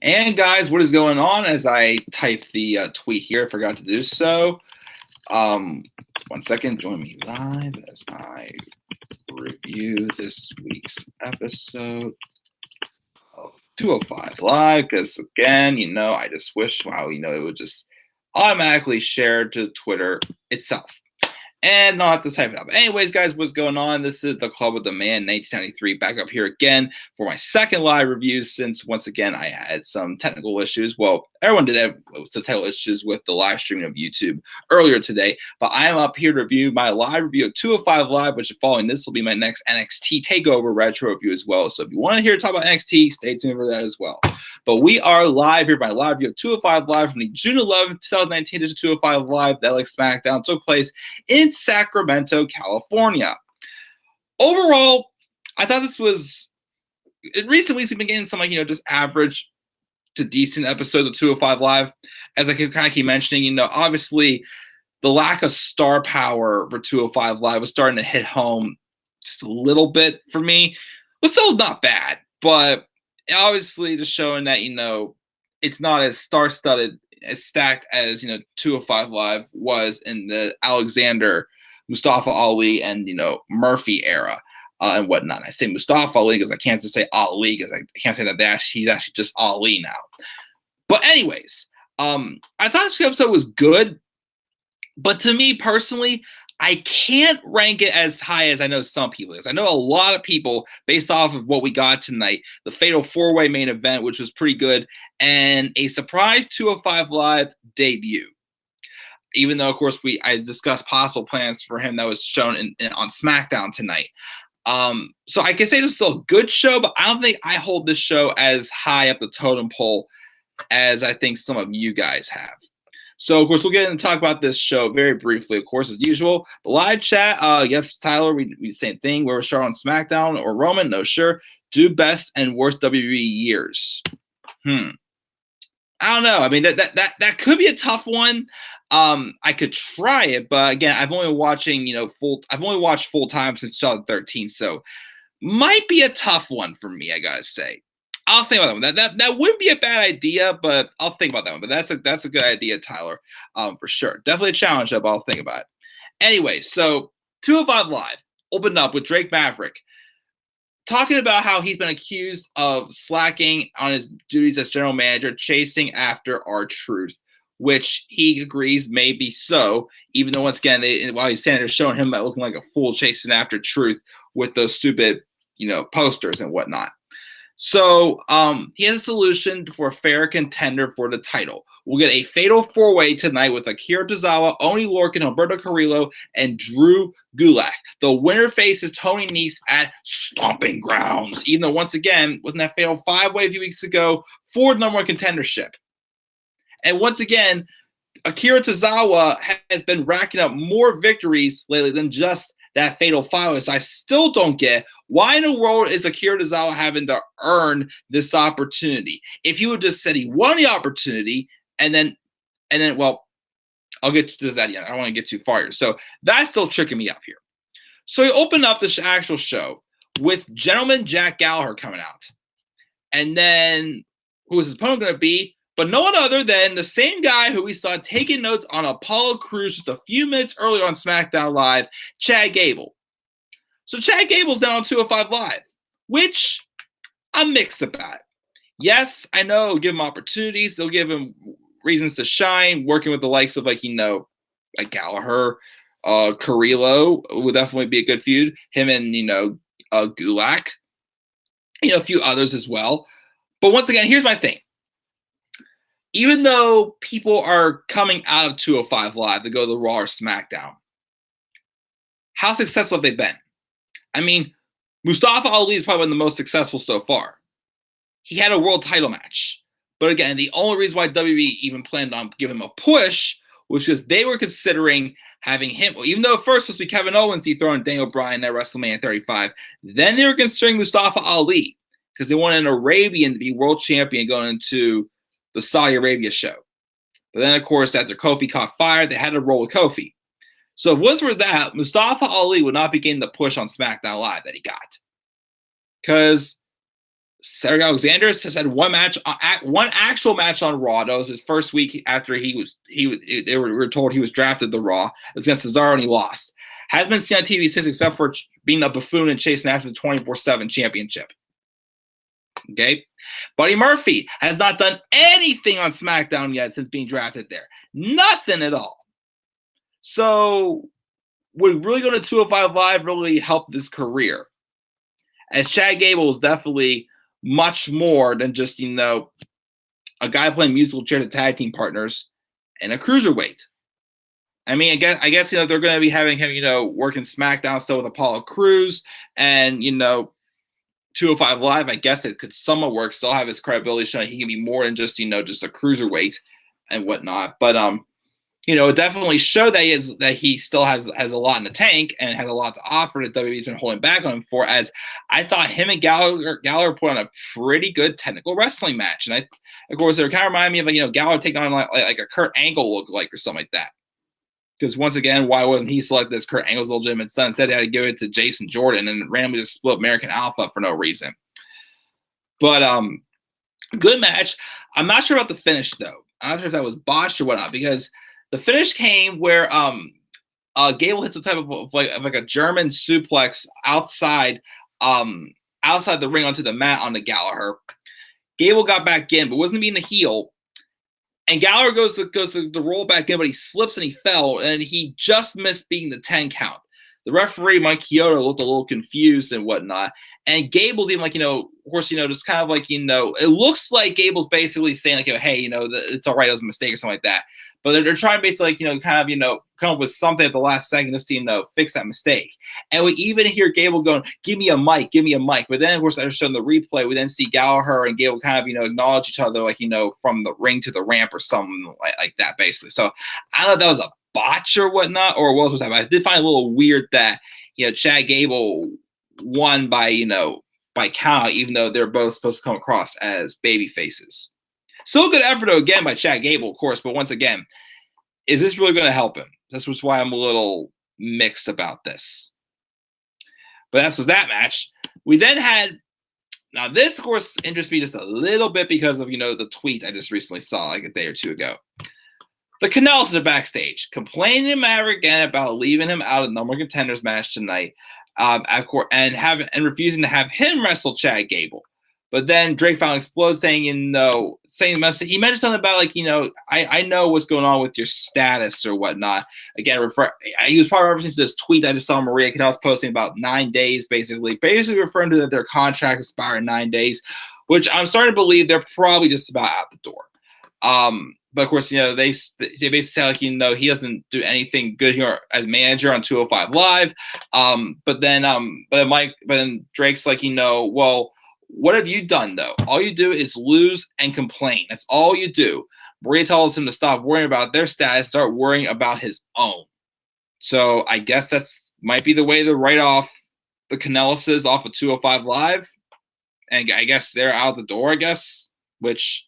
And guys, what is going on? As I type the tweet here, I forgot to do so. 1 second, join me live as I review this week's episode of 205 Live. Because again, I just wish, it would just automatically share to Twitter itself. And not have to type it up. Anyways, guys, what's going on? This is the Club with the Man 1993 back up here again for my second live review since, once again, I had some technical issues. Well, everyone did have some technical issues with the live streaming of YouTube earlier today, but I am up here to review my live review of 205 Live, which following this will be my next NXT TakeOver retro review as well. So if you want to hear talk about NXT, stay tuned for that as well. But we are live here by live review of 205 Live from the June 11th, 2019 edition 205 Live that like SmackDown took place in Sacramento, California. Overall, I thought this was, in recent weeks, we've been getting some just average to decent episodes of 205 Live. As I kind of keep mentioning, obviously the lack of star power for 205 Live was starting to hit home just a little bit for me. It was still not bad, but obviously just showing that, it's not as star-studded, as stacked as, 205 Live was in the Alexander, Mustafa Ali, and, Murphy era and whatnot. I say Mustafa Ali because I can't just say Ali because I can't say that he's actually just Ali now. But anyways, I thought this episode was good, but to me personally, I can't rank it as high as I know some people is. I know a lot of people, based off of what we got tonight, the Fatal 4-Way main event, which was pretty good, and a surprise 205 Live debut. Even though, of course, I discussed possible plans for him that was shown on SmackDown tonight. So I can say this is still a good show, but I don't think I hold this show as high up the totem pole as I think some of you guys have. So, of course, we'll get into talk about this show very briefly, of course, as usual. The live chat, yep, Tyler, we same thing. Where we're starting on SmackDown or Roman? No, sure. Do best and worst WWE years. I don't know. I mean, that could be a tough one. I could try it, but again, I've only watching, I've only watched full time since 2013, so might be a tough one for me, I gotta say. I'll think about that one. That wouldn't be a bad idea, but I'll think about that one. But that's a good idea, Tyler, for sure. Definitely a challenge, but I'll think about it. Anyway, so 205 Live opened up with Drake Maverick talking about how he's been accused of slacking on his duties as general manager, chasing after R-Truth, which he agrees may be so, even though, once again, while he's standing there showing him looking like a fool chasing after Truth with those stupid, posters and whatnot. So he has a solution for a fair contender for the title. We'll get a fatal 4-way tonight with Akira Tozawa, Oni Lorcan, Humberto Carrillo, and Drew Gulak. The winner faces Tony Nese at Stomping Grounds, even though, once again, wasn't that fatal 5-way a few weeks ago for the number one contendership. And once again, Akira Tozawa has been racking up more victories lately than just that fatal 5-way. So I still don't get why in the world is Akira Tozawa having to earn this opportunity? If you would just said he won the opportunity and then, well, I'll get to that yet. I don't want to get too far here. So that's still tricking me up here. So he opened up the actual show with Gentleman Jack Gallagher coming out. And then who is his opponent going to be? But no one other than the same guy who we saw taking notes on Apollo Crews just a few minutes earlier on SmackDown Live, Chad Gable. So Chad Gable's down on 205 Live, which I'm mixed about. Yes, I know it'll give him opportunities. They'll give him reasons to shine, working with the likes of, like Gallagher, Carrillo would definitely be a good feud. Him and, Gulak, a few others as well. But once again, here's my thing. Even though people are coming out of 205 Live to go to the Raw or SmackDown, how successful have they been? I mean, Mustafa Ali is probably one of the most successful so far. He had a world title match. But again, the only reason why WWE even planned on giving him a push was because they were considering having him, even though at first it was supposed to be Kevin Owens dethroning Daniel Bryan at WrestleMania 35, then they were considering Mustafa Ali because they wanted an Arabian to be world champion going into the Saudi Arabia show. But then, of course, after Kofi caught fire, they had to roll with Kofi. So if it wasn't for that, Mustafa Ali would not be getting the push on SmackDown Live that he got. Because Cedric Alexander has had one actual match on Raw. That was his first week after we were told he was drafted to Raw. It was against Cesaro and he lost. Hasn't been seen on TV since, except for being a buffoon and chasing after the 24/7 championship. Okay, Buddy Murphy has not done anything on SmackDown yet since being drafted there. Nothing at all. So, would really going to 205 Live really help this career? As Chad Gable is definitely much more than just, a guy playing musical chairs to tag team partners and a cruiserweight. I mean, I guess they're going to be having him, working SmackDown still with Apollo Crews and, 205 Live. I guess it could somewhat work, still have his credibility showing he can be more than just, just a cruiserweight and whatnot. But, it definitely showed that he still has a lot in the tank and has a lot to offer that WWE's been holding back on him for. As I thought him and Gallagher put on a pretty good technical wrestling match, and of course, it kind of reminded me of Gallagher taking on like a Kurt Angle look like or something like that. Because once again, why wasn't he selected as Kurt Angle's legitimate son? Instead, they had to give it to Jason Jordan and randomly just split American Alpha for no reason. But good match. I'm not sure about the finish though. I'm not sure if that was botched or whatnot, because the finish came where Gable hits a type of like a German suplex outside the ring onto the mat on the Gallagher. Gable got back in, but wasn't being a heel. And Gallagher goes to roll back in, but he slips and he fell, and he just missed beating the 10 count. The referee, Mike Chioda, looked a little confused and whatnot. And Gable's even of course, just kind of it looks like Gable's basically saying hey, it's all right, it was a mistake or something like that. But they're trying basically come up with something at the last second just to, fix that mistake. And we even hear Gable going, give me a mic. But then, of course, they're showing the replay. We then see Gallagher and Gable kind of, acknowledge each other, from the ring to the ramp or something like that, basically. So I don't know if that was a botch or whatnot, or what was happening. I did find it a little weird that, Chad Gable won by count, even though they're both supposed to come across as baby faces. Still a good effort, though, again, by Chad Gable, of course. But once again, is this really going to help him? That's why I'm a little mixed about this. But that was that match. We then had, now this, of course, interests me just a little bit because of, the tweet I just recently saw like a day or two ago. The Canals are backstage, complaining to Maverick again about leaving him out of the number one contenders match tonight, and refusing to have him wrestle Chad Gable. But then Drake finally explodes, saying, he mentioned something about I know what's going on with your status or whatnot. Again, he was probably referencing to this tweet I just saw Maria Kanellis posting about 9 days, basically referring to that their contract expire in 9 days, which I'm starting to believe they're probably just about out the door. But of course, they basically say he doesn't do anything good here as manager on 205 Live. But then Drake's well, what have you done, though? All you do is lose and complain. That's all you do. Maria tells him to stop worrying about their status, start worrying about his own. So I guess that's might be the way to write off the Canellises off of 205 Live. And I guess they're out the door, I guess. Which,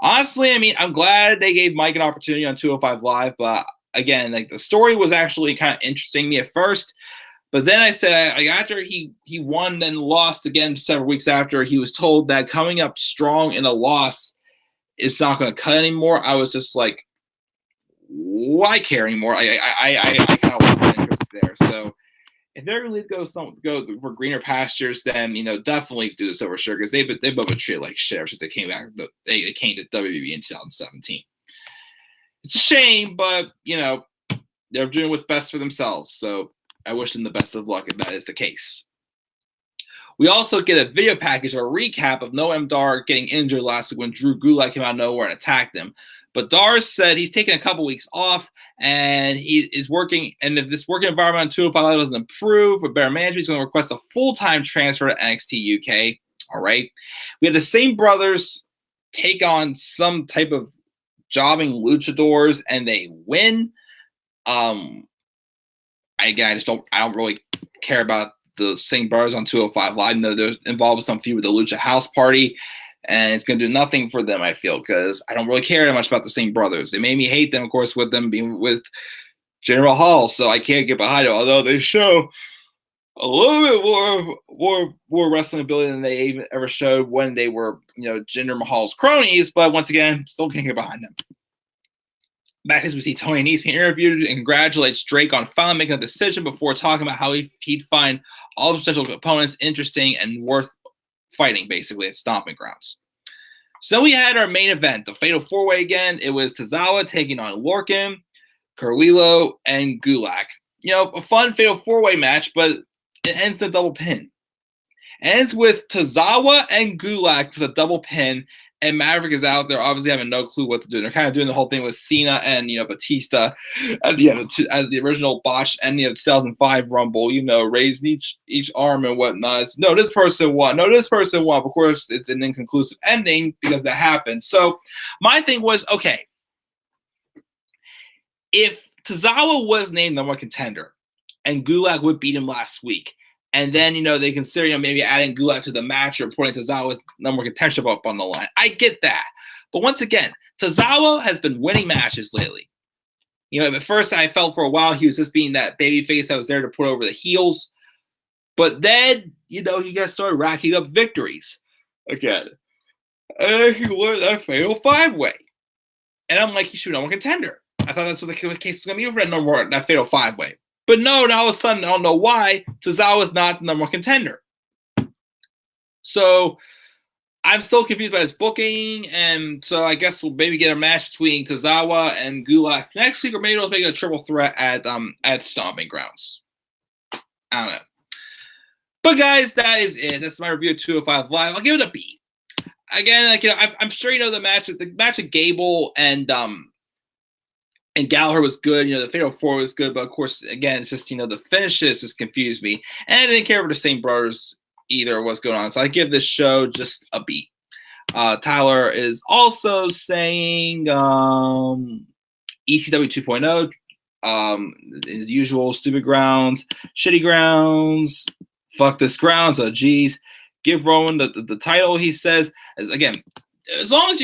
honestly, I mean, I'm glad they gave Mike an opportunity on 205 Live. But again, the story was actually kind of interesting to me at first. But then I said, after he won and lost again several weeks after, he was told that coming up strong in a loss is not going to cut anymore. I was just like, why care anymore? I kind of lost interest there. So if they're going to go for greener pastures, then definitely do this over sure, because they've both been treated like shit since they came back. They came to WWE in 2017. It's a shame, but they're doing what's best for themselves. So I wish them the best of luck if that is the case. We also get a video package or a recap of Noam Dar getting injured last week when Drew Gulak came out of nowhere and attacked him. But Dar said he's taking a couple weeks off and he is working. And if this working environment on 205 doesn't improve with better management, he's going to request a full-time transfer to NXT UK. All right. We had the same brothers take on some type of jobbing luchadors and they win. I don't really care about the Singh Brothers on 205 Live. I know they're involved with some feud with the Lucha House Party, and it's going to do nothing for them, I feel, because I don't really care that much about the Singh Brothers. They made me hate them, of course, with them being with General Hall, so I can't get behind it, although they show a little bit more wrestling ability than they even ever showed when they were, Jinder Mahal's cronies. But once again, still can't get behind them. Back as we see Tony Nese being interviewed and congratulates Drake on finally making a decision before talking about how he'd find all the potential opponents interesting and worth fighting, basically, at Stomping Grounds. So we had our main event, the Fatal 4-Way again. It was Tozawa taking on Lorcan, Carlillo, and Gulak. A fun Fatal 4-Way match, but it ends in a double pin. It ends with Tozawa and Gulak with a double pin, and Maverick is out there obviously having no clue what to do. They're kind of doing the whole thing with Cena and, Batista at the end of the original botched ending of the 2005 Rumble, raising each arm and whatnot. No, this person won. No, this person won. Of course, it's an inconclusive ending because that happened. So my thing was, okay, if Tozawa was named number one contender and Gulak would beat him last week, and then, they consider, maybe adding Gulak to the match or putting Tozawa's number one contendership up on the line. I get that. But once again, Tozawa has been winning matches lately. At first I felt for a while he was just being that baby face that was there to put over the heels. But then, he got started racking up victories again. And he won that Fatal 5-Way. And I'm like, he should be number one contender. I thought that's what the case was going to be for that Fatal 5-Way. But no, now all of a sudden, I don't know why, Tozawa's not the number one contender. So I'm still confused by his booking, and so I guess we'll maybe get a match between Tozawa and Gulak next week, or maybe we'll make a triple threat at Stomping Grounds. I don't know. But guys, that is it. That's my review of 205 Live. I'll give it a B. Again, I'm sure the match with Gable and Gallagher was good. The Fatal 4 was good, but of course, again, it's just the finishes just confused me, and I didn't care for the Singh brothers either. What's going on? So I give this show just a B. Tyler is also saying ECW 2.0, his usual stupid grounds, shitty grounds, fuck this grounds. Oh geez, give Roman the title. He says again. As long as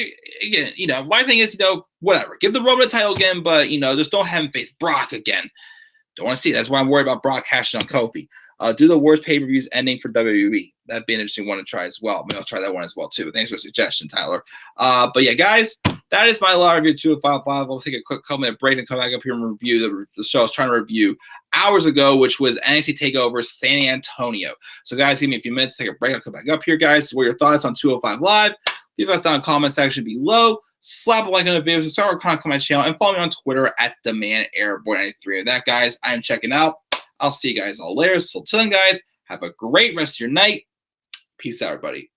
my thing is, whatever. Give the Roman the title again, but, just don't have him face Brock again. Don't want to see that. That's why I'm worried about Brock cashing on Kofi. Do the worst pay-per-views ending for WWE. That'd be an interesting one to try as well. Maybe I'll try that one as well, too. Thanks for the suggestion, Tyler. But, yeah, guys, that is my live review 205 Live. I'll take a quick couple-minute break and come back up here and review the show I was trying to review hours ago, which was NXT TakeOver San Antonio. So, guys, give me a few minutes to take a break. I'll come back up here, guys. So what are your thoughts on 205 Live? Leave us down in the comment section below. Slap a like on the video, subscribe or comment on my channel, and follow me on Twitter at DemandAirborne93. With that, guys, I am checking out. I'll see you guys all later. So till then, guys, have a great rest of your night. Peace out, everybody.